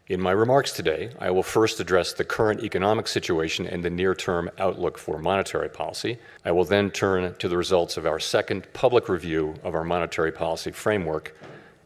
In my remarks today, I will first address the current economic situation and the near-term outlook for monetary policy. I will then turn to the results of our second public review of our monetary policy framework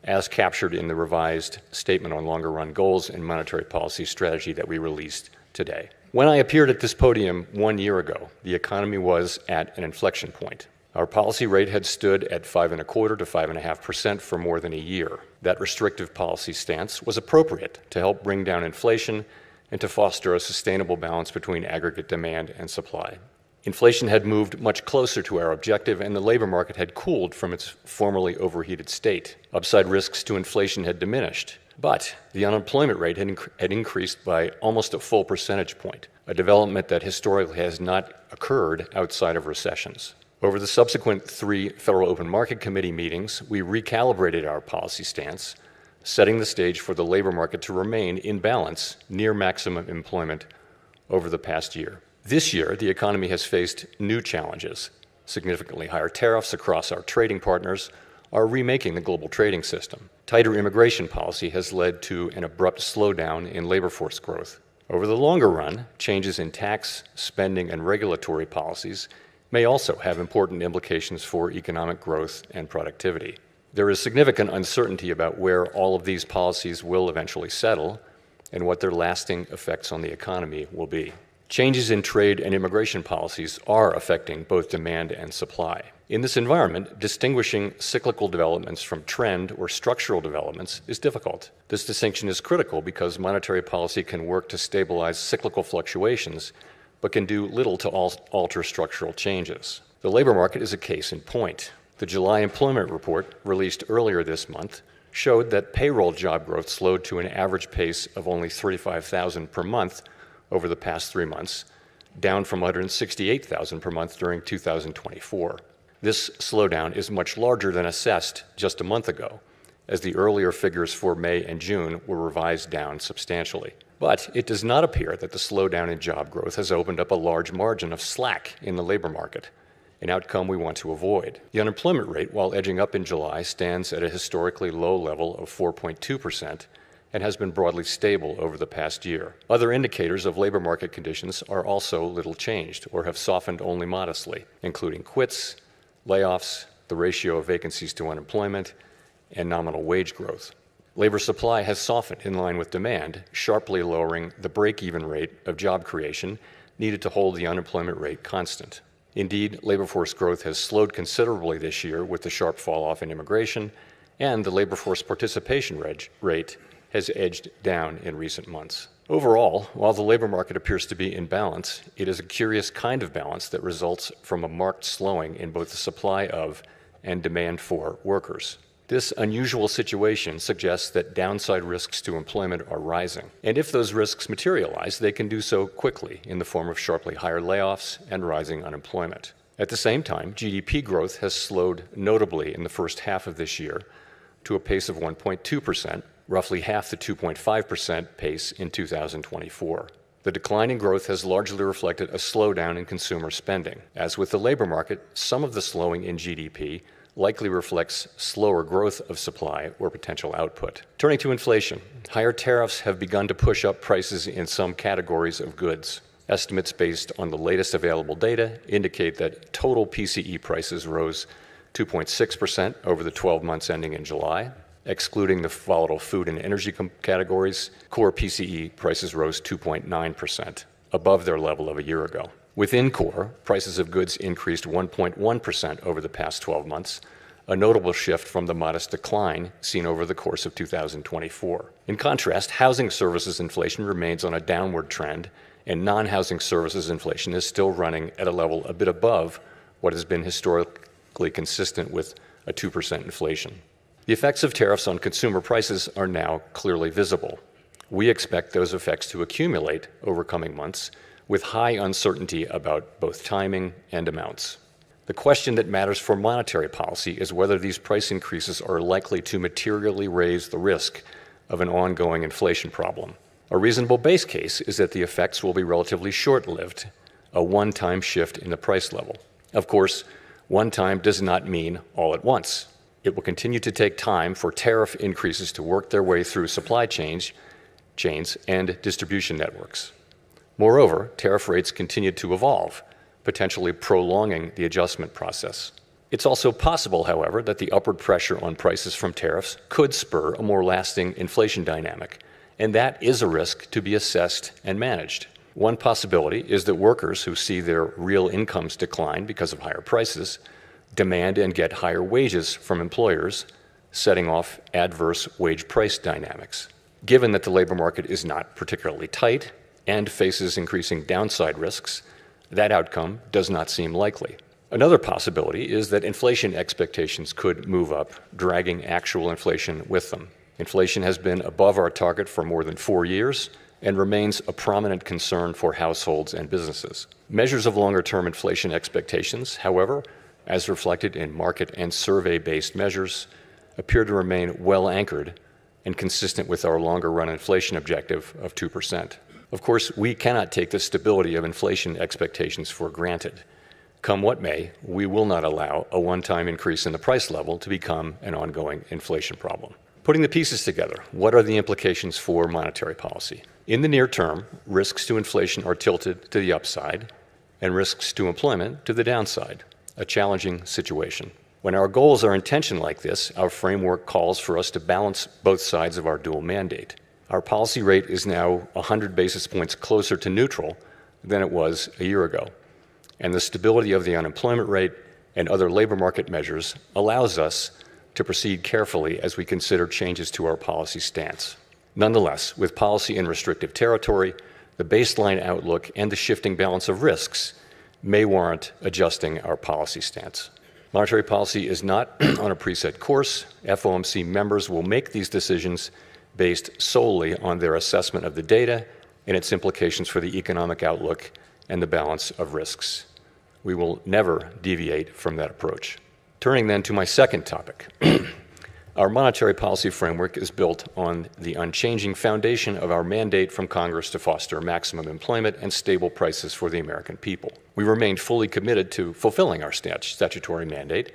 as captured in the revised Statement on Longer-Run Goals and Monetary Policy Strategy that we released today. When I appeared at this podium 1 year ago, the economy was at an inflection point. Our policy rate had stood at 5.25% to 5.5% for more than a year. That restrictive policy stance was appropriate to help bring down inflation and to foster a sustainable balance between aggregate demand and supply. Inflation had moved much closer to our objective, and the labor market had cooled from its formerly overheated state. Upside risks to inflation had diminished, but the unemployment rate had increased by almost a full percentage point, a development that historically has not occurred outside of recessions. Over the subsequent 3 Federal Open Market Committee meetings, we recalibrated our policy stance, setting the stage for the labor market to remain in balance near maximum employment over the past year. This year, the economy has faced new challenges. Significantly higher tariffs across our trading partners are remaking the global trading system. Tighter immigration policy has led to an abrupt slowdown in labor force growth. Over the longer run, changes in tax, spending, and regulatory policies may also have important implications for economic growth and productivity. There is significant uncertainty about where all of these policies will eventually settle and what their lasting effects on the economy will be. Changes in trade and immigration policies are affecting both demand and supply. In this environment, distinguishing cyclical developments from trend or structural developments is difficult. This distinction is critical because monetary policy can work to stabilize cyclical fluctuations, but can do little to alter structural changes. The labor market is a case in point. The July employment report, released earlier this month, showed that payroll job growth slowed to an average pace of only 35,000 per month over the past 3 months, down from 168,000 per month during 2024. This slowdown is much larger than assessed just a month ago, as the earlier figures for May and June were revised down substantially. But it does not appear that the slowdown in job growth has opened up a large margin of slack in the labor market, an outcome we want to avoid. The unemployment rate, while edging up in July, stands at a historically low level of 4.2% and has been broadly stable over the past year. Other indicators of labor market conditions are also little changed or have softened only modestly, including quits, layoffs, the ratio of vacancies to unemployment, and nominal wage growth. Labor supply has softened in line with demand, sharply lowering the break-even rate of job creation needed to hold the unemployment rate constant. Indeed, labor force growth has slowed considerably this year with the sharp fall-off in immigration, and the labor force participation rate has edged down in recent months. Overall, while the labor market appears to be in balance, it is a curious kind of balance that results from a marked slowing in both the supply of and demand for workers. This unusual situation suggests that downside risks to employment are rising. And if those risks materialize, they can do so quickly in the form of sharply higher layoffs and rising unemployment. At the same time, GDP growth has slowed notably in the first half of this year to a pace of 1.2%, roughly half the 2.5% pace in 2024. The decline in growth has largely reflected a slowdown in consumer spending. As with the labor market, some of the slowing in GDP likely reflects slower growth of supply or potential output. Turning to inflation, higher tariffs have begun to push up prices in some categories of goods. Estimates based on the latest available data indicate that total PCE prices rose 2.6% over the 12 months ending in July. Excluding the volatile food and energy categories, core PCE prices rose 2.9%, above their level of a year ago. Within core, prices of goods increased 1.1% over the past 12 months, a notable shift from the modest decline seen over the course of 2024. In contrast, housing services inflation remains on a downward trend, and non-housing services inflation is still running at a level a bit above what has been historically consistent with a 2% inflation. The effects of tariffs on consumer prices are now clearly visible. We expect those effects to accumulate over coming months, with high uncertainty about both timing and amounts. The question that matters for monetary policy is whether these price increases are likely to materially raise the risk of an ongoing inflation problem. A reasonable base case is that the effects will be relatively short-lived, a one-time shift in the price level. Of course, one time does not mean all at once. It will continue to take time for tariff increases to work their way through supply chains chains and distribution networks. Moreover, tariff rates continued to evolve, potentially prolonging the adjustment process. It's also possible, however, that the upward pressure on prices from tariffs could spur a more lasting inflation dynamic, and that is a risk to be assessed and managed. One possibility is that workers who see their real incomes decline because of higher prices demand and get higher wages from employers, setting off adverse wage-price dynamics. Given that the labor market is not particularly tight and faces increasing downside risks, that outcome does not seem likely. Another possibility is that inflation expectations could move up, dragging actual inflation with them. Inflation has been above our target for more than 4 years and remains a prominent concern for households and businesses. Measures of longer-term inflation expectations, however, as reflected in market and survey-based measures, appear to remain well anchored and consistent with our longer-run inflation objective of 2%. Of course, we cannot take the stability of inflation expectations for granted. Come what may, we will not allow a one-time increase in the price level to become an ongoing inflation problem. Putting the pieces together, what are the implications for monetary policy? In the near term, risks to inflation are tilted to the upside and risks to employment to the downside, a challenging situation. When our goals are in tension like this, our framework calls for us to balance both sides of our dual mandate. Our policy rate is now 100 basis points closer to neutral than it was a year ago, and the stability of the unemployment rate and other labor market measures allows us to proceed carefully as we consider changes to our policy stance. Nonetheless, with policy in restrictive territory, the baseline outlook and the shifting balance of risks may warrant adjusting our policy stance. Monetary policy is not on a preset course. FOMC members will make these decisions based solely on their assessment of the data and its implications for the economic outlook and the balance of risks. We will never deviate from that approach. Turning then to my second topic. Our monetary policy framework is built on the unchanging foundation of our mandate from Congress to foster maximum employment and stable prices for the American people. We remain fully committed to fulfilling our statutory mandate,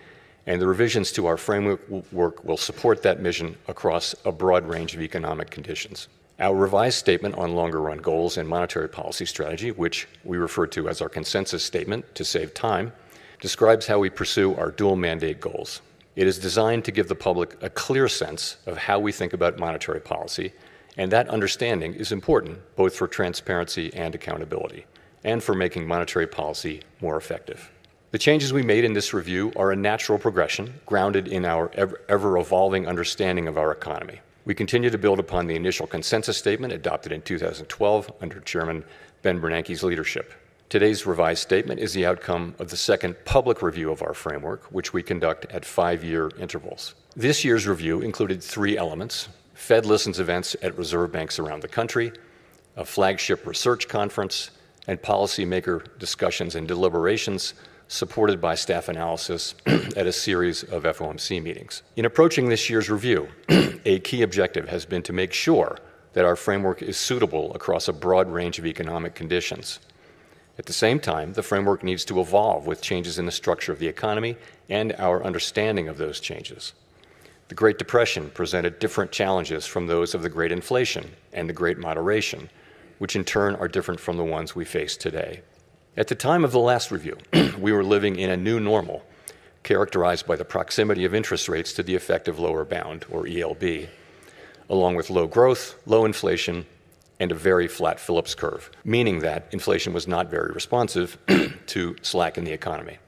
and the revisions to our framework will support that mission across a broad range of economic conditions. Our revised statement on longer-run goals and monetary policy strategy, which we refer to as our consensus statement to save time, describes how we pursue our dual mandate goals. It is designed to give the public a clear sense of how we think about monetary policy, and that understanding is important both for transparency and accountability, and for making monetary policy more effective. The changes we made in this review are a natural progression grounded in our ever-evolving understanding of our economy. We continue to build upon the initial consensus statement adopted in 2012 under Chairman Ben Bernanke's leadership. Today's revised statement is the outcome of the second public review of our framework, which we conduct at 5-year intervals. This year's review included 3 elements: Fed Listens events at reserve banks around the country, a flagship research conference, and policymaker discussions and deliberations supported by staff analysis at a series of FOMC meetings. In approaching this year's review, a key objective has been to make sure that our framework is suitable across a broad range of economic conditions. At the same time, the framework needs to evolve with changes in the structure of the economy and our understanding of those changes. The Great Depression presented different challenges from those of the Great Inflation and the Great Moderation, which in turn are different from the ones we face today. At the time of the last review, we were living in a new normal, characterized by the proximity of interest rates to the effective lower bound, or ELB, along with low growth, low inflation, and a very flat Phillips curve, meaning that inflation was not very responsive to slack in the economy.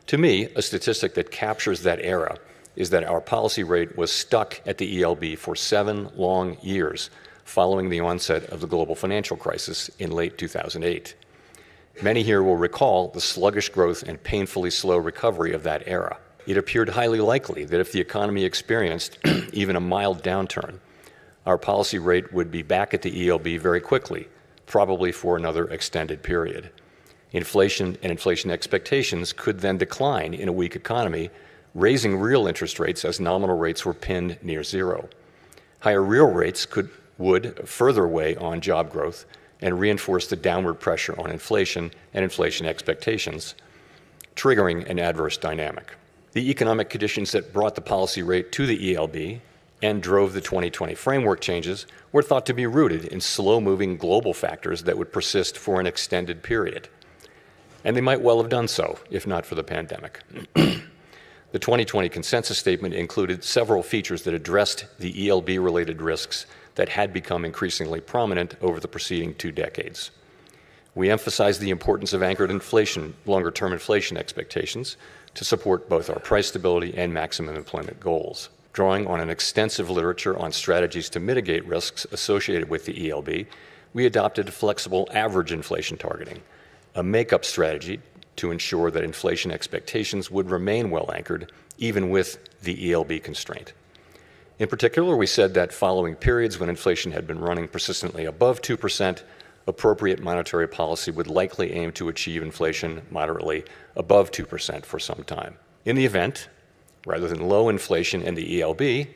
To me, a statistic that captures that era is that our policy rate was stuck at the ELB for 7 long years following the onset of the global financial crisis in late 2008. Many here will recall the sluggish growth and painfully slow recovery of that era. It appeared highly likely that if the economy experienced even a mild downturn, our policy rate would be back at the ELB very quickly, probably for another extended period. Inflation and inflation expectations could then decline in a weak economy, raising real interest rates as nominal rates were pinned near zero. Higher real rates would further weigh on job growth and reinforce the downward pressure on inflation and inflation expectations, triggering an adverse dynamic. The economic conditions that brought the policy rate to the ELB and drove the 2020 framework changes were thought to be rooted in slow-moving global factors that would persist for an extended period. And they might well have done so, if not for the pandemic. The 2020 consensus statement included several features that addressed the ELB-related risks that had become increasingly prominent over the preceding 2 decades. We emphasized the importance of anchored inflation, longer-term inflation expectations to support both our price stability and maximum employment goals. Drawing on an extensive literature on strategies to mitigate risks associated with the ELB, we adopted flexible average inflation targeting, a make-up strategy to ensure that inflation expectations would remain well anchored, even with the ELB constraint. In particular, we said that following periods when inflation had been running persistently above 2%, appropriate monetary policy would likely aim to achieve inflation moderately above 2% for some time. In the event, rather than low inflation in the ELB,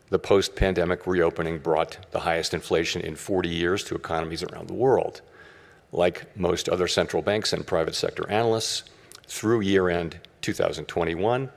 the post-pandemic reopening brought the highest inflation in 40 years to economies around the world. Like most other central banks and private sector analysts, through year-end 2021,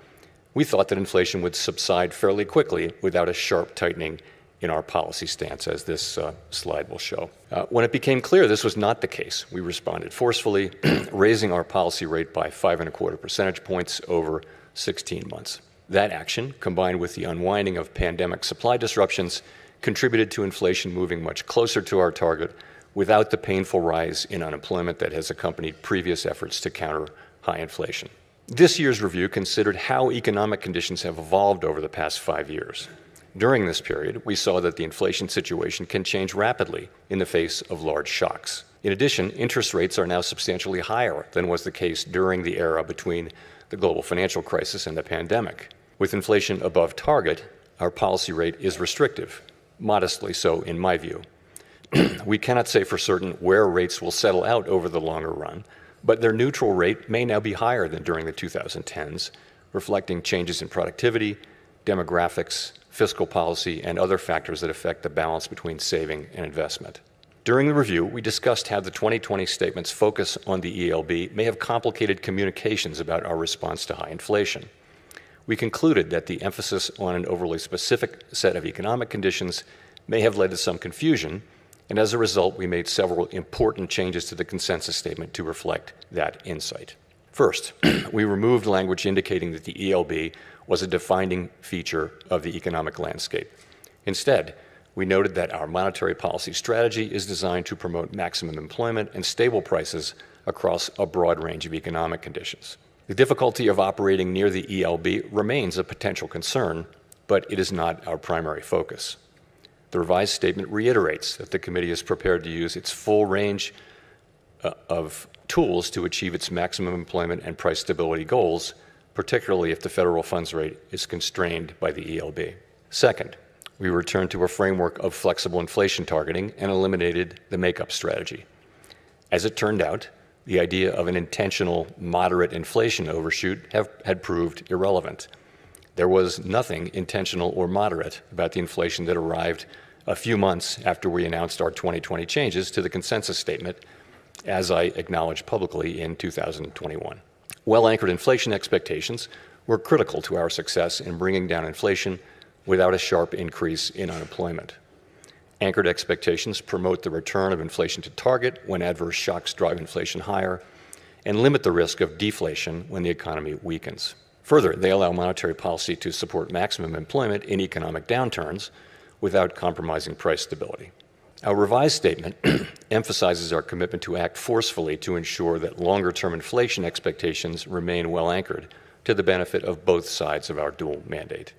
we thought that inflation would subside fairly quickly without a sharp tightening in our policy stance, as this slide will show. When it became clear this was not the case, we responded forcefully, raising our policy rate by 5.25 percentage points over 16 months. That action, combined with the unwinding of pandemic supply disruptions, contributed to inflation moving much closer to our target without the painful rise in unemployment that has accompanied previous efforts to counter high inflation. This year's review considered how economic conditions have evolved over the past 5 years. During this period, we saw that the inflation situation can change rapidly in the face of large shocks. In addition, interest rates are now substantially higher than was the case during the era between the global financial crisis and the pandemic. With inflation above target, our policy rate is restrictive, modestly so in my view. We cannot say for certain where rates will settle out over the longer run, but their neutral rate may now be higher than during the 2010s, reflecting changes in productivity, demographics, fiscal policy, and other factors that affect the balance between saving and investment. During the review, we discussed how the 2020 statement's focus on the ELB may have complicated communications about our response to high inflation. We concluded that the emphasis on an overly specific set of economic conditions may have led to some confusion, and as a result, we made several important changes to the consensus statement to reflect that insight. First, we removed language indicating that the ELB was a defining feature of the economic landscape. Instead, we noted that our monetary policy strategy is designed to promote maximum employment and stable prices across a broad range of economic conditions. The difficulty of operating near the ELB remains a potential concern, but it is not our primary focus. The revised statement reiterates that the committee is prepared to use its full range of tools to achieve its maximum employment and price stability goals, particularly if the federal funds rate is constrained by the ELB. Second, we returned to a framework of flexible inflation targeting and eliminated the make-up strategy. As it turned out, the idea of an intentional moderate inflation overshoot had proved irrelevant. There was nothing intentional or moderate about the inflation that arrived a few months after we announced our 2020 changes to the consensus statement, as I acknowledged publicly in 2021. Well-anchored inflation expectations were critical to our success in bringing down inflation without a sharp increase in unemployment. Anchored expectations promote the return of inflation to target when adverse shocks drive inflation higher and limit the risk of deflation when the economy weakens. Further, they allow monetary policy to support maximum employment in economic downturns without compromising price stability. Our revised statement emphasizes our commitment to act forcefully to ensure that longer-term inflation expectations remain well anchored to the benefit of both sides of our dual mandate.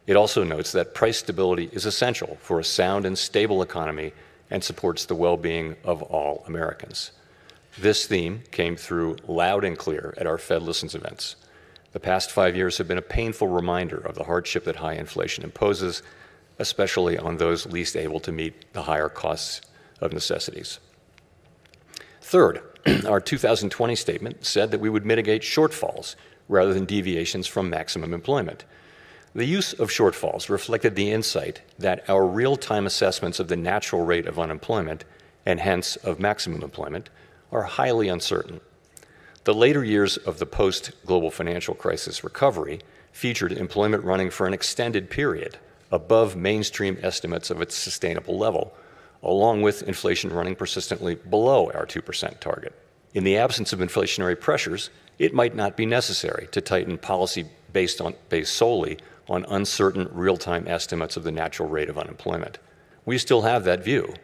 It also notes that price stability is essential for a sound and stable economy and supports the well-being of all Americans. This theme came through loud and clear at our Fed Listens events. The past 5 years have been a painful reminder of the hardship that high inflation imposes, especially on those least able to meet the higher costs of necessities. Third, our 2020 statement said that we would mitigate shortfalls rather than deviations from maximum employment. The use of shortfalls reflected the insight that our real-time assessments of the natural rate of unemployment, and hence of maximum employment, are highly uncertain. The later years of the post-global financial crisis recovery featured employment running for an extended period above mainstream estimates of its sustainable level, along with inflation running persistently below our 2% target. In the absence of inflationary pressures, it might not be necessary to tighten policy based solely on uncertain real-time estimates of the natural rate of unemployment. We still have that view,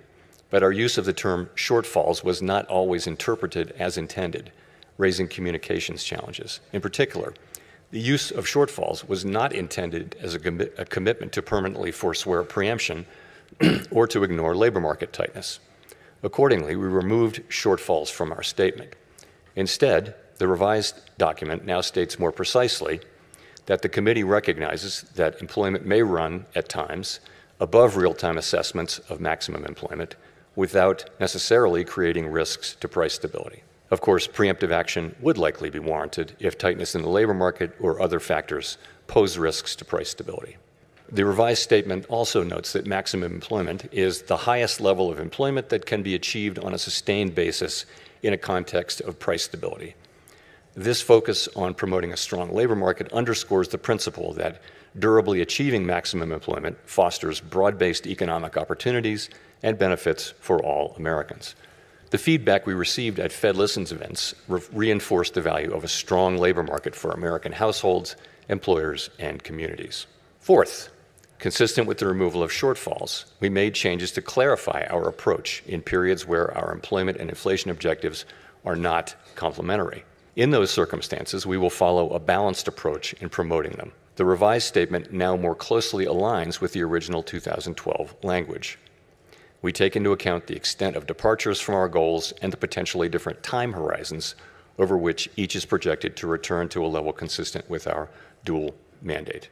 but our use of the term shortfalls was not always interpreted as intended, raising communications challenges. In particular, the use of shortfalls was not intended as a commitment to permanently forswear preemption or to ignore labor market tightness. Accordingly, we removed shortfalls from our statement. Instead, the revised document now states more precisely that the committee recognizes that employment may run at times above real-time assessments of maximum employment without necessarily creating risks to price stability. Of course, preemptive action would likely be warranted if tightness in the labor market or other factors pose risks to price stability. The revised statement also notes that maximum employment is the highest level of employment that can be achieved on a sustained basis in a context of price stability. This focus on promoting a strong labor market underscores the principle that durably achieving maximum employment fosters broad-based economic opportunities and benefits for all Americans. The feedback we received at Fed Listens events reinforced the value of a strong labor market for American households, employers, and communities. Fourth, consistent with the removal of shortfalls, we made changes to clarify our approach in periods where our employment and inflation objectives are not complementary. In those circumstances, we will follow a balanced approach in promoting them. The revised statement now more closely aligns with the original 2012 language. We take into account the extent of departures from our goals and the potentially different time horizons over which each is projected to return to a level consistent with our dual mandate.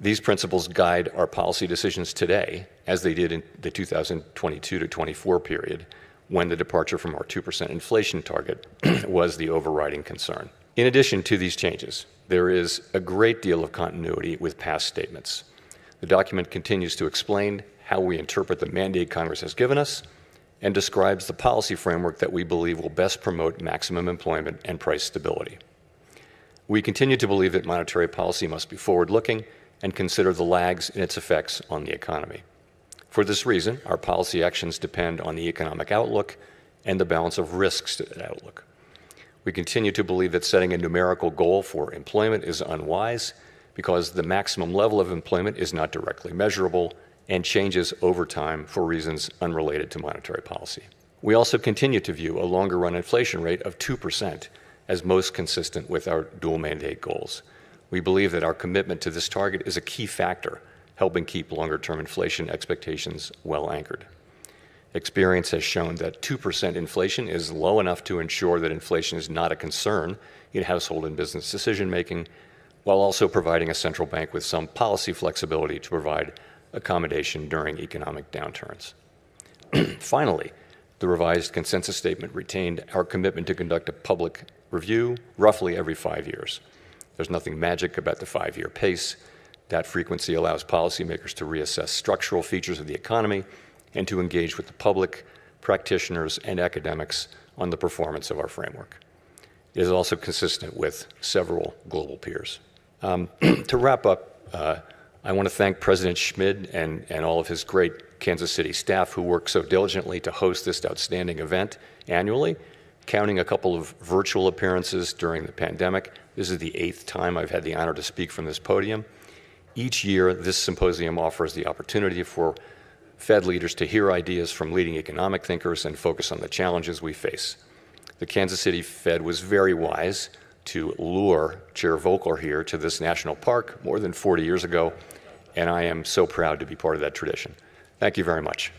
These principles guide our policy decisions today, as they did in the 2022 to 24 period, when the departure from our 2% inflation target was the overriding concern. In addition to these changes, there is a great deal of continuity with past statements. The document continues to explain how we interpret the mandate Congress has given us and describes the policy framework that we believe will best promote maximum employment and price stability. We continue to believe that monetary policy must be forward-looking and consider the lags in its effects on the economy. For this reason, our policy actions depend on the economic outlook and the balance of risks to that outlook. We continue to believe that setting a numerical goal for employment is unwise because the maximum level of employment is not directly measurable and changes over time for reasons unrelated to monetary policy. We also continue to view a longer-run inflation rate of 2% as most consistent with our dual mandate goals. We believe that our commitment to this target is a key factor, helping keep longer-term inflation expectations well anchored. Experience has shown that 2% inflation is low enough to ensure that inflation is not a concern in household and business decision-making, while also providing a central bank with some policy flexibility to provide accommodation during economic downturns. Finally, the revised consensus statement retained our commitment to conduct a public review roughly every 5 years. There's nothing magic about the 5-year pace. That frequency allows policymakers to reassess structural features of the economy and to engage with the public, practitioners, and academics on the performance of our framework. It is also consistent with several global peers. To wrap up, I want to thank President Schmid and all of his great Kansas City staff who work so diligently to host this outstanding event annually, counting a couple of virtual appearances during the pandemic. This is the 8th time I've had the honor to speak from this podium. Each year, this symposium offers the opportunity for Fed leaders to hear ideas from leading economic thinkers and focus on the challenges we face. The Kansas City Fed was very wise to lure Chair Volcker here to this national park more than 40 years ago, and I am so proud to be part of that tradition. Thank you very much.